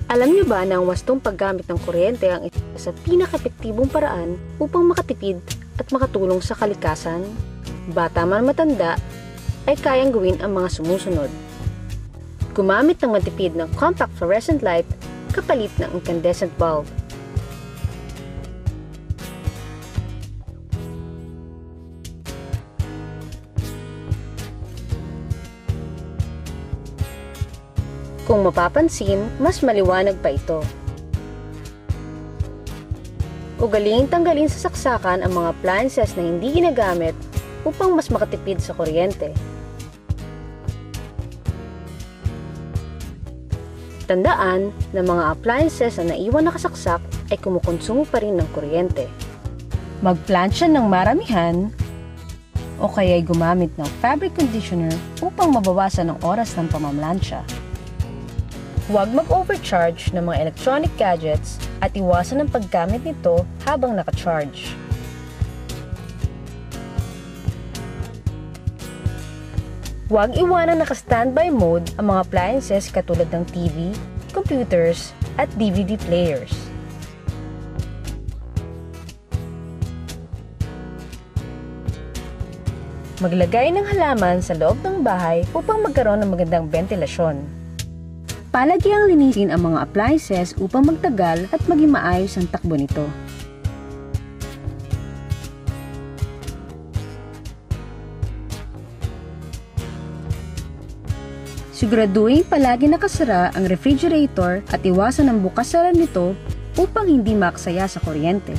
Alam niyo ba na ang wastong paggamit ng kuryente ang isa sa pinaka-epektibong paraan upang makatipid at makatulong sa kalikasan? Bata man matanda, ay kayang gawin ang mga sumusunod. Gumamit ng matipid na compact fluorescent light kapalit ng incandescent bulb. Kung mapapansin, mas maliwanag pa ito. Ugaling tanggalin sa saksakan ang mga appliances na hindi ginagamit upang mas makatipid sa kuryente. Tandaan na mga appliances na naiwan nakasaksak ay kumukonsumo pa rin ng kuryente. Magplansya ng maramihan o kaya'y gumamit ng fabric conditioner upang mabawasan ang oras ng pamamlansya. Huwag mag-overcharge ng mga electronic gadgets at iwasan ang paggamit nito habang naka-charge. Huwag iwanan naka-standby mode ang mga appliances katulad ng TV, computers, at DVD players. Maglagay ng halaman sa loob ng bahay upang magkaroon ng magandang ventilasyon. Palagyang linisin ang mga appliances upang magtagal at maging maayos ang takbo nito. Siguraduhin palagi nakasara ang refrigerator at iwasan ang bukas-sara nito upang hindi maaksaya sa kuryente.